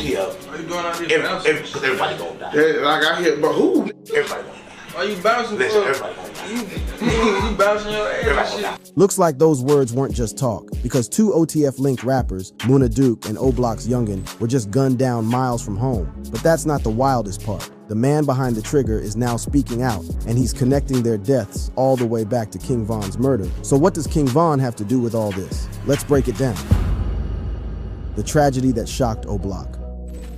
OTF. Why you doing all this? Because everybody gonna die. Yeah, like I hear, but who? Everybody gonna die. Why you bouncing? Listen, everybody gonna die. You bouncing your ass and shit. Looks like those words weren't just talk, because two OTF-linked rappers, Munna Duke and Oblock's Youngin, were just gunned down miles from home. But that's not the wildest part. The man behind the trigger is now speaking out, and he's connecting their deaths all the way back to King Von's murder. So what does King Von have to do with all this? Let's break it down. The tragedy that shocked Oblock.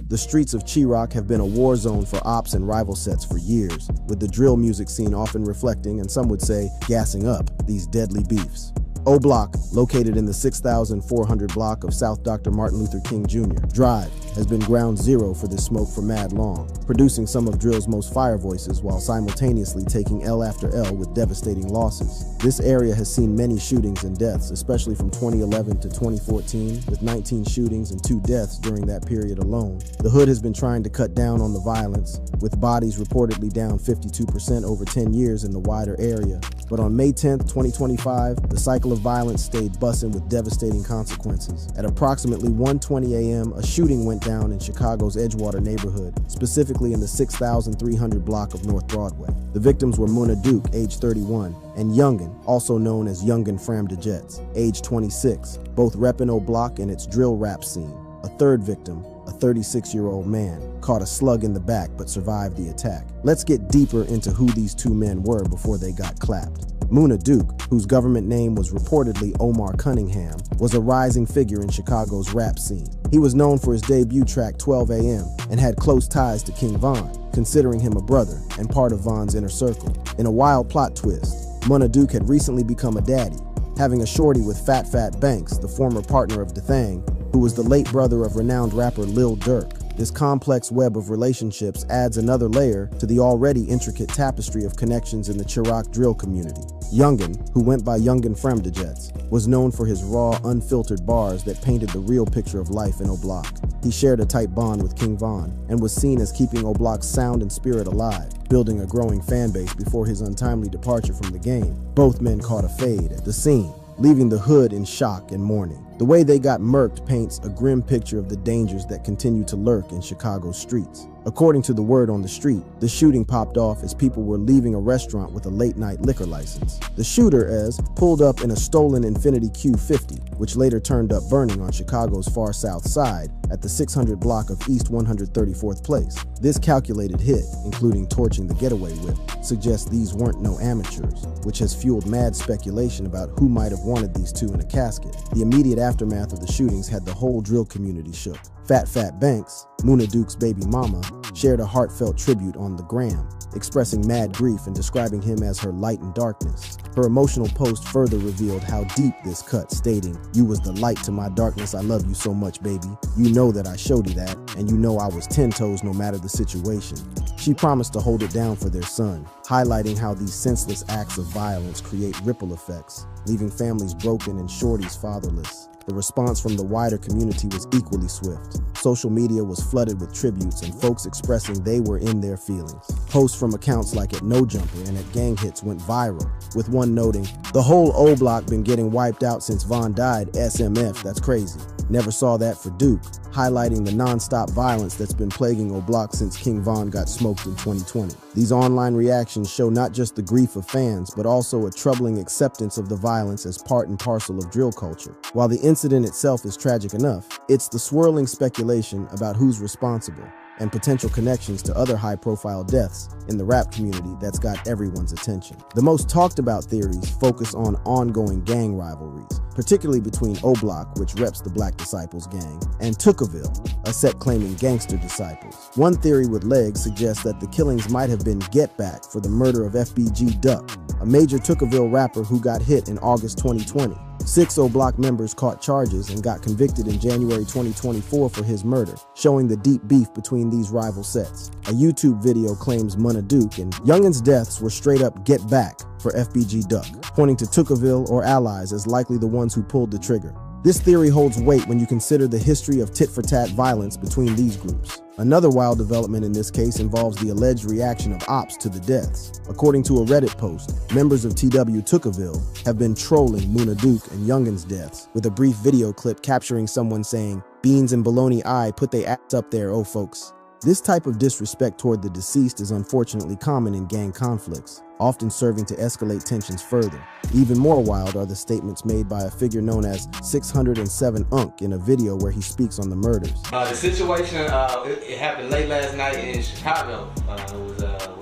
The streets of Chiraq have been a war zone for ops and rival sets for years, with the drill music scene often reflecting, and some would say, gassing up, these deadly beefs. Oblock, located in the 6,400 block of South Dr. Martin Luther King Jr. Drive, has been ground zero for this smoke for mad long, producing some of drill's most fire voices while simultaneously taking L after L with devastating losses. This area has seen many shootings and deaths, especially from 2011 to 2014, with 19 shootings and 2 deaths during that period alone. The hood has been trying to cut down on the violence, with bodies reportedly down 52% over 10 years in the wider area. But on May 10th, 2025, the cycle of violence stayed bussin' with devastating consequences. At approximately 1:20 a.m., a shooting went down in Chicago's Edgewater neighborhood, specifically in the 6,300 block of North Broadway. The victims were Munna Duke, age 31, and Youngin, also known as Youngin Fram de Jets, age 26, both reppin' Oblock and its drill rap scene. A third victim, a 36-year-old man, caught a slug in the back but survived the attack. Let's get deeper into who these two men were before they got clapped. Munna Duke, whose government name was reportedly Omar Cunningham, was a rising figure in Chicago's rap scene. He was known for his debut track 12 a.m. and had close ties to King Von, considering him a brother and part of Von's inner circle. In a wild plot twist, Munna Duke had recently become a daddy, having a shorty with Fat Banks, the former partner of DaThang, who was the late brother of renowned rapper Lil Durk. This complex web of relationships adds another layer to the already intricate tapestry of connections in the Chiraq drill community. Youngin, who went by Youngin Fram de Jets, was known for his raw, unfiltered bars that painted the real picture of life in Oblock. He shared a tight bond with King Von and was seen as keeping Oblock's sound and spirit alive, building a growing fan base before his untimely departure from the game. Both men caught a fade at the scene, leaving the hood in shock and mourning. The way they got murked paints a grim picture of the dangers that continue to lurk in Chicago's streets. According to the word on the street, the shooting popped off as people were leaving a restaurant with a late-night liquor license. The shooter, pulled up in a stolen Infiniti Q50, which later turned up burning on Chicago's far south side at the 600 block of East 134th Place. This calculated hit, including torching the getaway whip, suggests these weren't no amateurs, which has fueled mad speculation about who might have wanted these two in a casket. The immediate aftermath of the shootings had the whole drill community shook. Fat Banks, Munna Duke's baby mama, shared a heartfelt tribute on the gram, expressing mad grief and describing him as her light in darkness. Her emotional post further revealed how deep this cut, stating, "You was the light to my darkness, I love you so much, baby. You know that I showed you that, and you know I was 10 toes no matter the situation." She promised to hold it down for their son, highlighting how these senseless acts of violence create ripple effects, leaving families broken and shorties fatherless. The response from the wider community was equally swift. Social media was flooded with tributes and folks expressing they were in their feelings. Posts from accounts like at No Jumper and at Gang Hits went viral, with one noting, "The whole O Block been getting wiped out since Von died, SMF, that's crazy. Never saw that for Duke," highlighting the non-stop violence that's been plaguing O Block since King Von got smoked in 2020. These online reactions show not just the grief of fans, but also a troubling acceptance of the violence as part and parcel of drill culture. While the incident itself is tragic enough, it's the swirling speculation about who's responsible and potential connections to other high-profile deaths in the rap community that's got everyone's attention. The most talked about theories focus on ongoing gang rivalries, particularly between O-Block, which reps the Black Disciples gang, and Tookaville, a set claiming gangster disciples. One theory with legs suggests that the killings might have been get back for the murder of FBG Duck, a major Tookaville rapper who got hit in August 2020. 6 O-Block members caught charges and got convicted in January 2024 for his murder, showing the deep beef between these rival sets. A YouTube video claims Munna Duke and Youngin's deaths were straight up get back for FBG Duck, pointing to Tookaville or allies as likely the ones who pulled the trigger. This theory holds weight when you consider the history of tit-for-tat violence between these groups. Another wild development in this case involves the alleged reaction of ops to the deaths. According to a Reddit post, members of TW Tookaville have been trolling Munna Duke and Youngin's deaths with a brief video clip capturing someone saying, "Beans and bologna eye, put they ass up there, oh folks." This type of disrespect toward the deceased is unfortunately common in gang conflicts, often serving to escalate tensions further. Even more wild are the statements made by a figure known as 607 Unk in a video where he speaks on the murders. The situation, it happened late last night in Chicago. It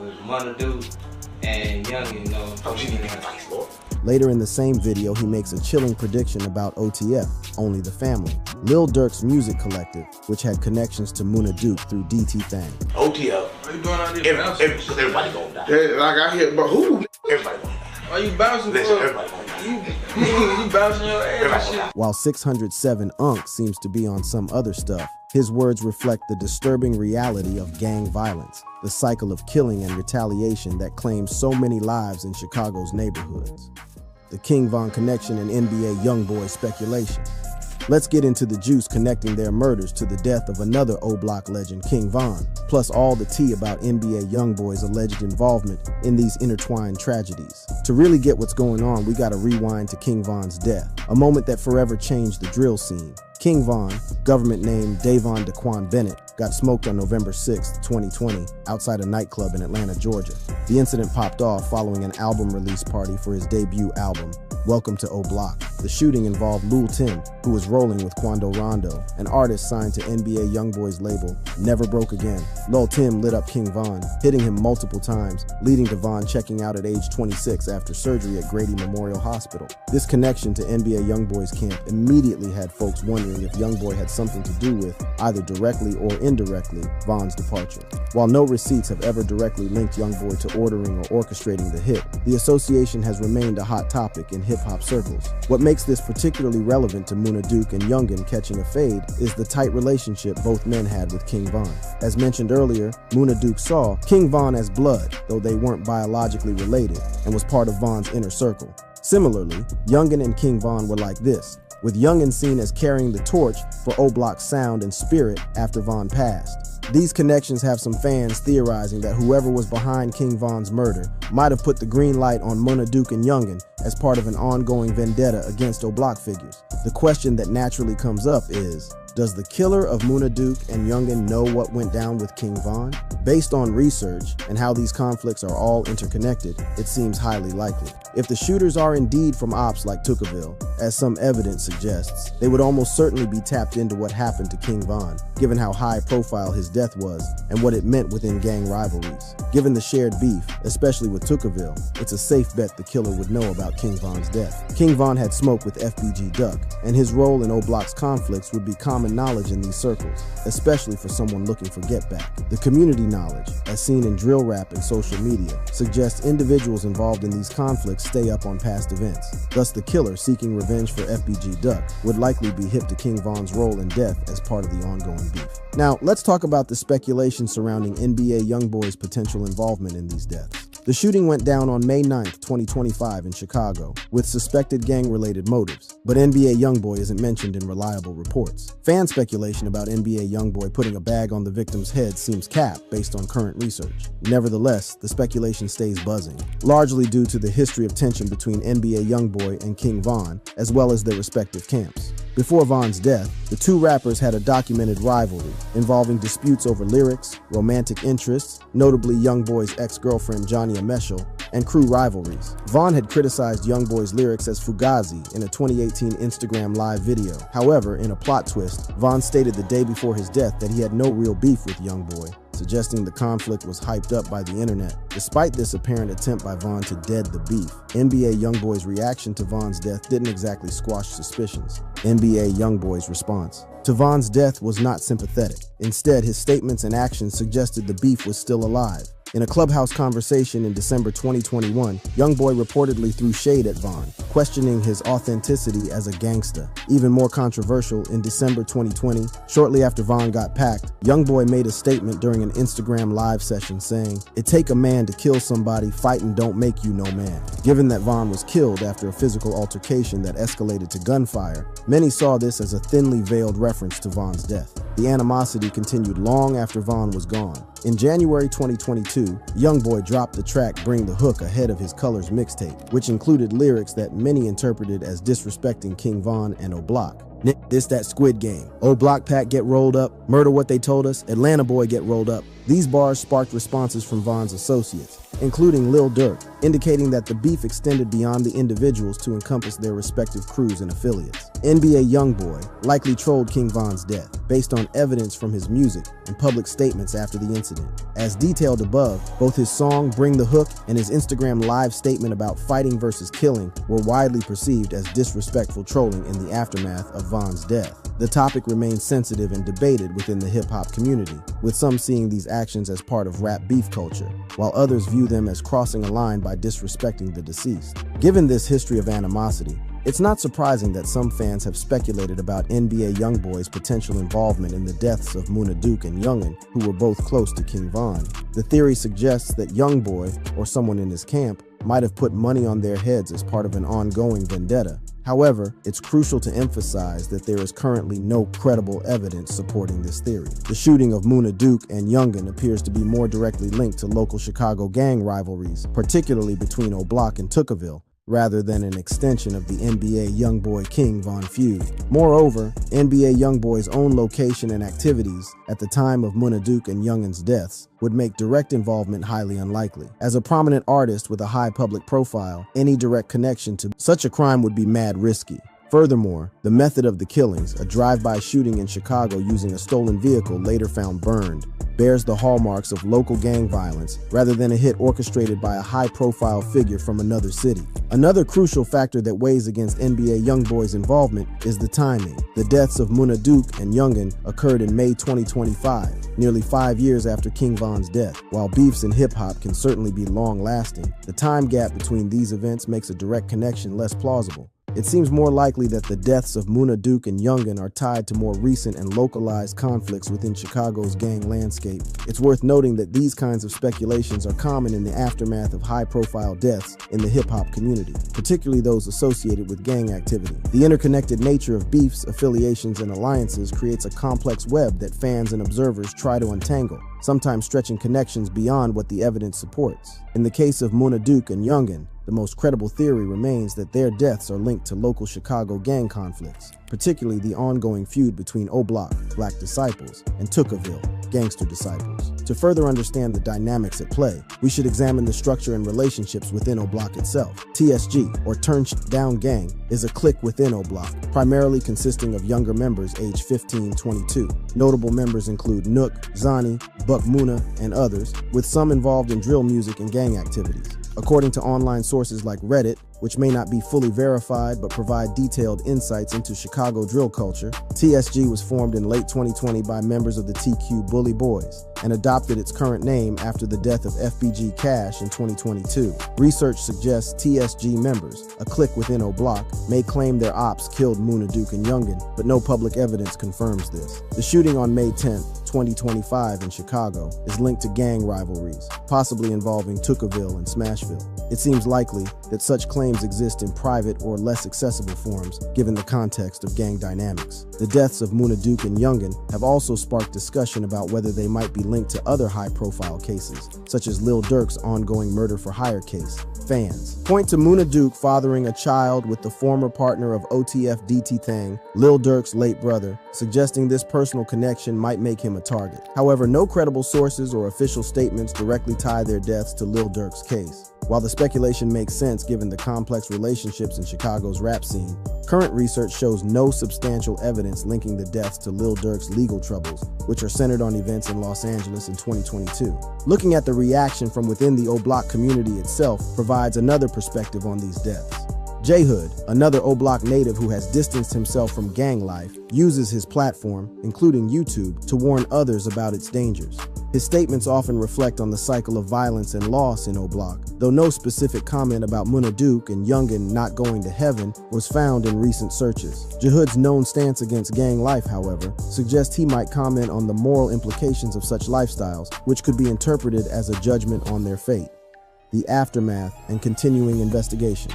was Munna Duke and Youngin, Oh, she need advice, Lord. Later in the same video, he makes a chilling prediction about OTF, Only the Family, Lil Durk's music collective, which had connections to Munna Duke through DT Thang. OTL. Why you doing all this? Everybody gonna die. Yeah, like I hear, but who? Everybody gonna die. Why you bouncing Listen, for? everybody gonna die. You bouncing your ass Everybody and gonna shit. die. While 607 Unk seems to be on some other stuff, his words reflect the disturbing reality of gang violence, the cycle of killing and retaliation that claims so many lives in Chicago's neighborhoods. The King Von connection and NBA YoungBoy speculation. Let's get into the juice connecting their murders to the death of another O-Block legend, King Von, plus all the tea about NBA YoungBoy's alleged involvement in these intertwined tragedies. To really get what's going on, we gotta rewind to King Von's death, a moment that forever changed the drill scene. King Von, government name Davon Daquan Bennett, got smoked on November 6, 2020, outside a nightclub in Atlanta, Georgia. The incident popped off following an album release party for his debut album, Welcome to O-Block. The shooting involved Lil Tim, who was rolling with Quando Rondo, an artist signed to NBA YoungBoy's label, Never Broke Again. Lil Tim lit up King Von, hitting him multiple times, leading to Von checking out at age 26 after surgery at Grady Memorial Hospital. This connection to NBA YoungBoy's camp immediately had folks wondering if YoungBoy had something to do with, either directly or indirectly, Von's departure. While no receipts have ever directly linked YoungBoy to ordering or orchestrating the hit, the association has remained a hot topic in hip-hop circles. What makes this particularly relevant to Munna Duke and Youngin catching a fade is the tight relationship both men had with King Von. As mentioned earlier, Munna Duke saw King Von as blood, though they weren't biologically related, and was part of Von's inner circle. Similarly, Youngin and King Von were like this, with Youngin seen as carrying the torch for O-Block's sound and spirit after Von passed. These connections have some fans theorizing that whoever was behind King Von's murder might have put the green light on Munna Duke and Youngin as part of an ongoing vendetta against O-Block figures. The question that naturally comes up is, does the killer of Munna Duke and Youngin know what went down with King Von? Based on research and how these conflicts are all interconnected, it seems highly likely. If the shooters are indeed from ops like Tookaville, as some evidence suggests, they would almost certainly be tapped into what happened to King Von, given how high profile his death was and what it meant within gang rivalries. Given the shared beef, especially with Tookaville, it's a safe bet the killer would know about King Von's death. King Von had smoke with FBG Duck, and his role in O-Block's conflicts would be common knowledge in these circles, especially for someone looking for get back. The community knowledge, as seen in drill rap and social media, suggests individuals involved in these conflicts stay up on past events. Thus, the killer seeking revenge for FBG Duck would likely be hip to King Von's role in death as part of the ongoing beef. Now, let's talk about the speculation surrounding NBA YoungBoy's potential involvement in these deaths. The shooting went down on May 9th, 2025 in Chicago, with suspected gang-related motives, but NBA YoungBoy isn't mentioned in reliable reports. Fan speculation about NBA YoungBoy putting a bag on the victim's head seems capped based on current research. Nevertheless, the speculation stays buzzing, largely due to the history of tension between NBA YoungBoy and King Von, as well as their respective camps. Before Von's death, the two rappers had a documented rivalry involving disputes over lyrics, romantic interests, notably YoungBoy's ex-girlfriend Johnny Ameshel, and crew rivalries. Von had criticized YoungBoy's lyrics as Fugazi in a 2018 Instagram live video. However, in a plot twist, Von stated the day before his death that he had no real beef with YoungBoy, suggesting the conflict was hyped up by the internet. Despite this apparent attempt by Von to dead the beef, NBA YoungBoy's reaction to Von's death didn't exactly squash suspicions. NBA YoungBoy's response to Von's death was not sympathetic. Instead, his statements and actions suggested the beef was still alive. In a Clubhouse conversation in December 2021, Youngboy reportedly threw shade at Von, questioning his authenticity as a gangsta. Even more controversial, in December 2020, shortly after Von got packed, Youngboy made a statement during an Instagram live session saying, "It take a man to kill somebody, fighting don't make you no man." Given that Von was killed after a physical altercation that escalated to gunfire, many saw this as a thinly veiled reference to Von's death. The animosity continued long after Von was gone. In January 2022, Youngboy dropped the track Bring the Hook ahead of his Colors mixtape, which included lyrics that many interpreted as disrespecting King Von and O'Block. This that Squid Game. Old Block Pack get rolled up, murder what they told us, Atlanta boy get rolled up. These bars sparked responses from Von's associates, including Lil Durk, indicating that the beef extended beyond the individuals to encompass their respective crews and affiliates. NBA Youngboy likely trolled King Von's death, based on evidence from his music and public statements after the incident. As detailed above, both his song Bring the Hook and his Instagram live statement about fighting versus killing were widely perceived as disrespectful trolling in the aftermath of Von's death. The topic remains sensitive and debated within the hip-hop community, with some seeing these actions as part of rap beef culture, while others view them as crossing a line by disrespecting the deceased. Given this history of animosity, it's not surprising that some fans have speculated about NBA Youngboy's potential involvement in the deaths of Munna Duke and Youngin, who were both close to King Von. The theory suggests that Youngboy, or someone in his camp, might have put money on their heads as part of an ongoing vendetta. However, it's crucial to emphasize that there is currently no credible evidence supporting this theory. The shooting of Munna Duke and Youngin appears to be more directly linked to local Chicago gang rivalries, particularly between O'Block and Tookaville, rather than an extension of the NBA Youngboy King Von feud. Moreover, NBA Youngboy's own location and activities at the time of Munna Duke and Youngin's deaths would make direct involvement highly unlikely. As a prominent artist with a high public profile, any direct connection to such a crime would be mad risky. Furthermore, the method of the killings, a drive-by shooting in Chicago using a stolen vehicle later found burned, bears the hallmarks of local gang violence rather than a hit orchestrated by a high-profile figure from another city. Another crucial factor that weighs against NBA Youngboy's involvement is the timing. The deaths of Munna Duke and Youngin occurred in May 2025, nearly 5 years after King Von's death. While beefs in hip-hop can certainly be long-lasting, the time gap between these events makes a direct connection less plausible. It seems more likely that the deaths of Munna Duke and Youngin are tied to more recent and localized conflicts within Chicago's gang landscape. It's worth noting that these kinds of speculations are common in the aftermath of high-profile deaths in the hip-hop community, particularly those associated with gang activity. The interconnected nature of beefs, affiliations, and alliances creates a complex web that fans and observers try to untangle, sometimes stretching connections beyond what the evidence supports. In the case of Munna Duke and Youngin, the most credible theory remains that their deaths are linked to local Chicago gang conflicts, particularly the ongoing feud between O'Block, Black Disciples, and Tookaville, Gangster Disciples. To further understand the dynamics at play, we should examine the structure and relationships within O'Block itself. TSG, or Turn Down Gang, is a clique within O'Block, primarily consisting of younger members aged 15-22. Notable members include Nook, Zani, Buck Munna, and others, with some involved in drill music and gang activities. According to online sources like Reddit, which may not be fully verified but provide detailed insights into Chicago drill culture, TSG was formed in late 2020 by members of the TQ Bully Boys and adopted its current name after the death of FBG Cash in 2022. Research suggests TSG members, a clique within O'Block, may claim their ops killed Munna Duke and Youngin, but no public evidence confirms this. The shooting on May 10th, 2025 in Chicago is linked to gang rivalries, possibly involving Tookaville and Smashville. It seems likely that such claims exist in private or less accessible forms, given the context of gang dynamics. The deaths of Munna Duke and Youngin have also sparked discussion about whether they might be linked to other high-profile cases, such as Lil Durk's ongoing murder-for-hire case. Fans point to Munna Duke fathering a child with the former partner of OTF DT Thang, Lil Durk's late brother, suggesting this personal connection might make him a target. However, no credible sources or official statements directly tie their deaths to Lil Durk's case. While the speculation makes sense given the complex relationships in Chicago's rap scene, current research shows no substantial evidence linking the deaths to Lil Durk's legal troubles, which are centered on events in Los Angeles in 2022. Looking at the reaction from within the O'Block community itself provides another perspective on these deaths. J-Hood, another O'Block native who has distanced himself from gang life, uses his platform, including YouTube, to warn others about its dangers. His statements often reflect on the cycle of violence and loss in O Block, though no specific comment about Munna Duke and Youngin not going to heaven was found in recent searches. Jahud's known stance against gang life, however, suggests he might comment on the moral implications of such lifestyles, which could be interpreted as a judgment on their fate. The aftermath and continuing investigation.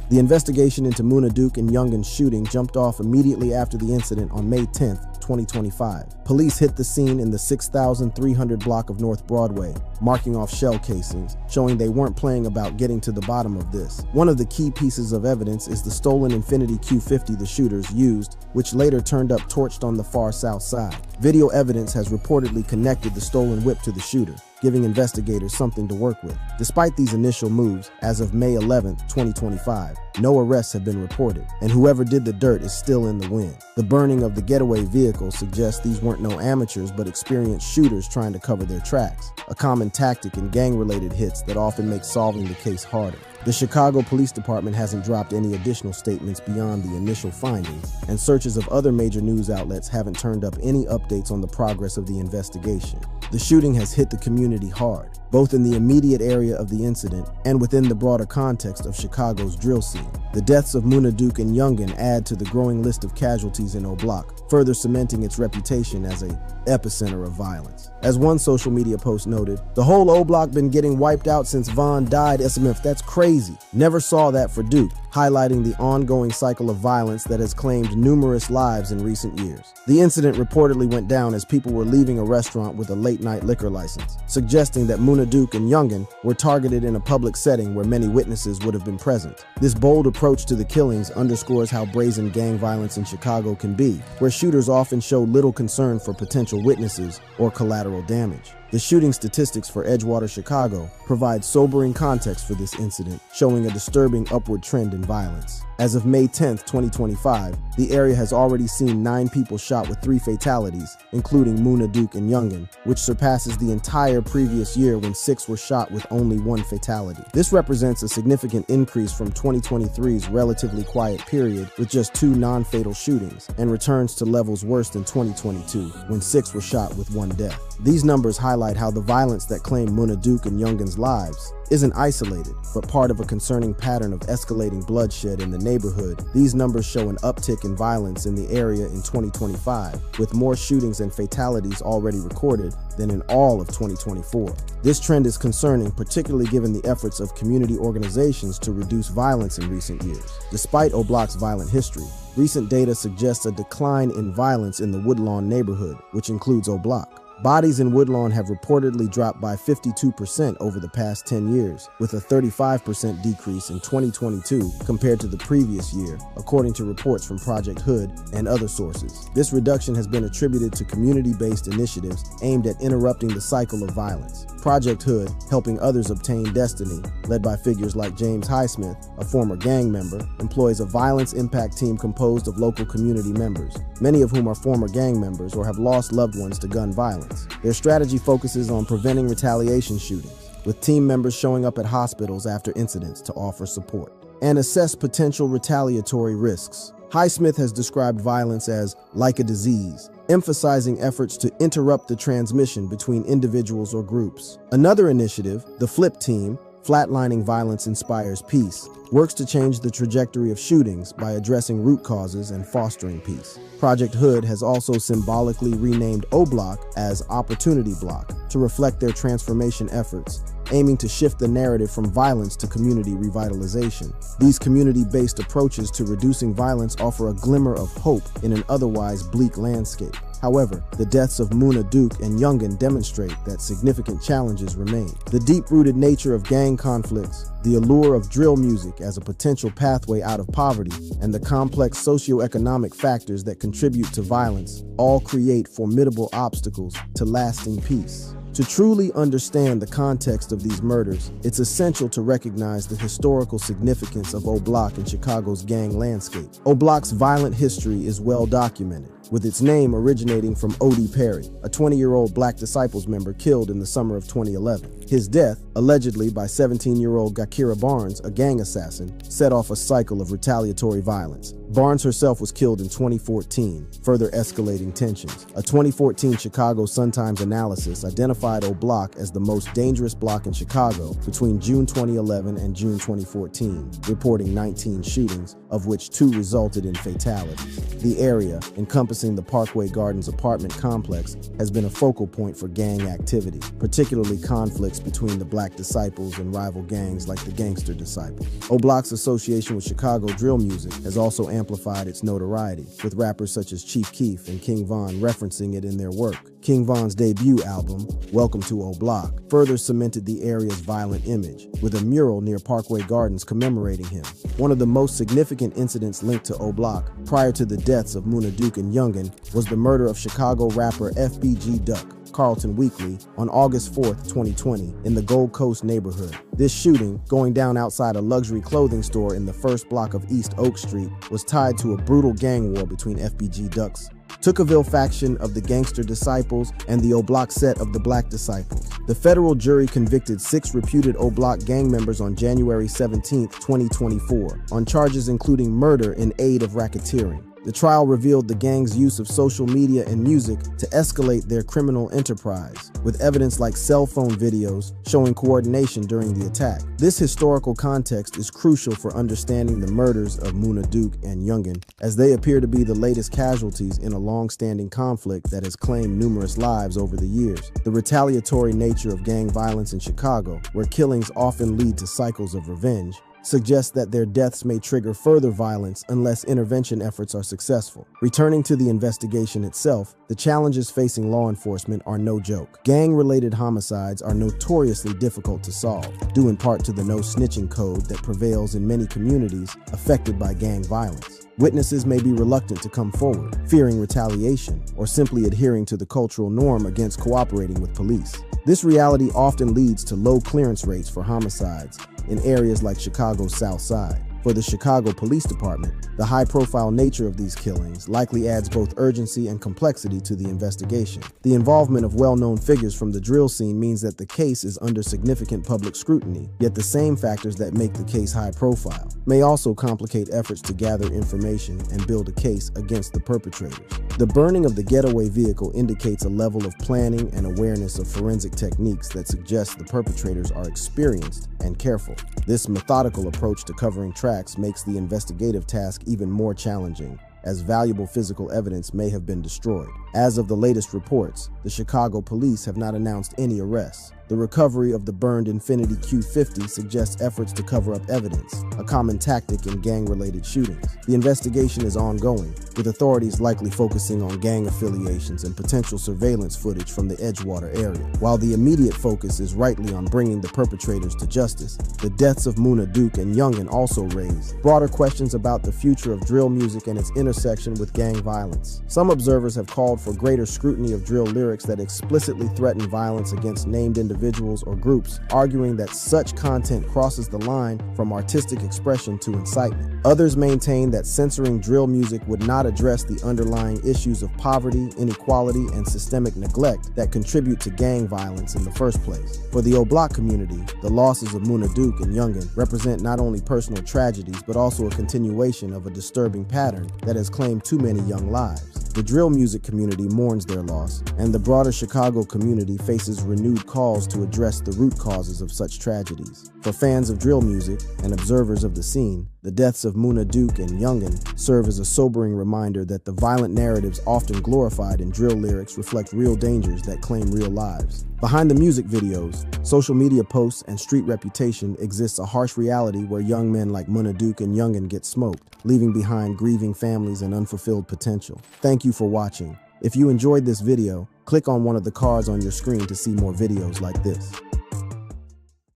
The investigation into Munna Duke and Youngin's shooting jumped off immediately after the incident on May 10, 2025. Police hit the scene in the 6,300 block of North Broadway, marking off shell casings, showing they weren't playing about getting to the bottom of this. One of the key pieces of evidence is the stolen Infiniti Q50 the shooters used, which later turned up torched on the far south side. Video evidence has reportedly connected the stolen whip to the shooter, giving investigators something to work with. Despite these initial moves, as of May 11, 2025, no arrests have been reported, and whoever did the dirt is still in the wind. The burning of the getaway vehicle suggests these weren't no amateurs but experienced shooters trying to cover their tracks, a common tactic in gang-related hits that often makes solving the case harder. The Chicago Police Department hasn't dropped any additional statements beyond the initial findings, and searches of other major news outlets haven't turned up any updates on the progress of the investigation. The shooting has hit the community hard, both in the immediate area of the incident and within the broader context of Chicago's drill scene. The deaths of Munna Duke and Youngin add to the growing list of casualties in O Block, further cementing its reputation as an epicenter of violence. As one social media post noted, "The whole O Block been getting wiped out since Vaughn died. SMF, that's crazy. Never saw that for Duke," highlighting the ongoing cycle of violence that has claimed numerous lives in recent years. The incident reportedly went down as people were leaving a restaurant with a late-night liquor license, suggesting that Munna Duke and Youngin were targeted in a public setting where many witnesses would have been present. This bold approach to the killings underscores how brazen gang violence in Chicago can be, where shooters often show little concern for potential witnesses or collateral damage. The shooting statistics for Edgewater, Chicago provide sobering context for this incident, showing a disturbing upward trend in violence. As of May 10, 2025, the area has already seen 9 people shot with 3 fatalities, including Munna Duke and Youngin, which surpasses the entire previous year when 6 were shot with only 1 fatality. This represents a significant increase from 2023's relatively quiet period with just 2 non-fatal shootings, and returns to levels worse than 2022, when 6 were shot with 1 death. These numbers highlight how the violence that claimed Munna Duke and Youngin's lives isn't isolated, but part of a concerning pattern of escalating bloodshed in the neighborhood. These numbers show an uptick in violence in the area in 2025, with more shootings and fatalities already recorded than in all of 2024. This trend is concerning, particularly given the efforts of community organizations to reduce violence in recent years. Despite O Block's violent history, recent data suggests a decline in violence in the Woodlawn neighborhood, which includes O Block. Bodies in Woodlawn have reportedly dropped by 52% over the past 10 years, with a 35% decrease in 2022 compared to the previous year, according to reports from Project Hood and other sources. This reduction has been attributed to community-based initiatives aimed at interrupting the cycle of violence. Project Hood, helping others obtain destiny, led by figures like James Highsmith, a former gang member, employs a violence impact team composed of local community members, many of whom are former gang members or have lost loved ones to gun violence. Their strategy focuses on preventing retaliation shootings, with team members showing up at hospitals after incidents to offer support and assess potential retaliatory risks. Highsmith has described violence as like a disease, emphasizing efforts to interrupt the transmission between individuals or groups. Another initiative, the Flip Team, Flatlining Violence Inspires Peace, works to change the trajectory of shootings by addressing root causes and fostering peace. Project Hood has also symbolically renamed O Block as Opportunity Block to reflect their transformation efforts, aiming to shift the narrative from violence to community revitalization. These community-based approaches to reducing violence offer a glimmer of hope in an otherwise bleak landscape. However, the deaths of Munna Duke and Youngin demonstrate that significant challenges remain. The deep-rooted nature of gang conflicts, the allure of drill music as a potential pathway out of poverty, and the complex socioeconomic factors that contribute to violence all create formidable obstacles to lasting peace. To truly understand the context of these murders, it's essential to recognize the historical significance of O Block in Chicago's gang landscape. O Block's violent history is well documented, with its name originating from O.D. Perry, a 20-year-old Black Disciples member killed in the summer of 2011. His death, allegedly by 17-year-old Gakira Barnes, a gang assassin, set off a cycle of retaliatory violence. Barnes herself was killed in 2014, further escalating tensions. A 2014 Chicago Sun-Times analysis identified O-Block as the most dangerous block in Chicago between June 2011 and June 2014, reporting 19 shootings, of which 2 resulted in fatalities. The area, encompassing the Parkway Gardens apartment complex, has been a focal point for gang activity, particularly conflicts between the Black Disciples and rival gangs like the Gangster Disciples. O-Block's association with Chicago drill music has also amplified its notoriety, with rappers such as Chief Keef and King Von referencing it in their work. King Von's debut album, Welcome to O-Block, further cemented the area's violent image, with a mural near Parkway Gardens commemorating him. One of the most significant incidents linked to O-Block prior to the deaths of Munna Duke and Youngin was the murder of Chicago rapper FBG Duck, Carlton Weekly, on August 4, 2020, in the Gold Coast neighborhood. This shooting, going down outside a luxury clothing store in the first block of East Oak Street, was tied to a brutal gang war between FBG Duck's Tookaville faction of the Gangster Disciples and the O-Block set of the Black Disciples. The federal jury convicted 6 reputed O-Block gang members on January 17, 2024, on charges including murder in aid of racketeering. The trial revealed the gang's use of social media and music to escalate their criminal enterprise, with evidence like cell phone videos showing coordination during the attack. This historical context is crucial for understanding the murders of Munna Duke and Youngin, as they appear to be the latest casualties in a long-standing conflict that has claimed numerous lives over the years. The retaliatory nature of gang violence in Chicago, where killings often lead to cycles of revenge, suggests that their deaths may trigger further violence unless intervention efforts are successful. Returning to the investigation itself, the challenges facing law enforcement are no joke. Gang-related homicides are notoriously difficult to solve, due in part to the no-snitching code that prevails in many communities affected by gang violence. Witnesses may be reluctant to come forward, fearing retaliation, or simply adhering to the cultural norm against cooperating with police. This reality often leads to low clearance rates for homicides in areas like Chicago's South Side. For the Chicago Police Department, the high-profile nature of these killings likely adds both urgency and complexity to the investigation. The involvement of well-known figures from the drill scene means that the case is under significant public scrutiny, yet the same factors that make the case high-profile may also complicate efforts to gather information and build a case against the perpetrators. The burning of the getaway vehicle indicates a level of planning and awareness of forensic techniques that suggests the perpetrators are experienced and careful. This methodical approach to covering tracks makes the investigative task even more challenging, as valuable physical evidence may have been destroyed. As of the latest reports, the Chicago police have not announced any arrests. The recovery of the burned Infiniti Q50 suggests efforts to cover up evidence, a common tactic in gang-related shootings. The investigation is ongoing, with authorities likely focusing on gang affiliations and potential surveillance footage from the Edgewater area. While the immediate focus is rightly on bringing the perpetrators to justice, the deaths of Munna Duke and Youngin also raise broader questions about the future of drill music and its intersection with gang violence. Some observers have called for greater scrutiny of drill lyrics that explicitly threaten violence against named individuals or groups, arguing that such content crosses the line from artistic expression to incitement. Others maintain that censoring drill music would not address the underlying issues of poverty, inequality, and systemic neglect that contribute to gang violence in the first place. For the O-Block community, the losses of Munna Duke and Youngin represent not only personal tragedies, but also a continuation of a disturbing pattern that has claimed too many young lives. The drill music community mourns their loss, and the broader Chicago community faces renewed calls to address the root causes of such tragedies. For fans of drill music and observers of the scene, the deaths of Munna Duke and Youngin serve as a sobering reminder that the violent narratives often glorified in drill lyrics reflect real dangers that claim real lives. Behind the music videos, social media posts, and street reputation exists a harsh reality where young men like Munna Duke and Youngin get smoked, leaving behind grieving families and unfulfilled potential. Thank you for watching. If you enjoyed this video, click on one of the cards on your screen to see more videos like this.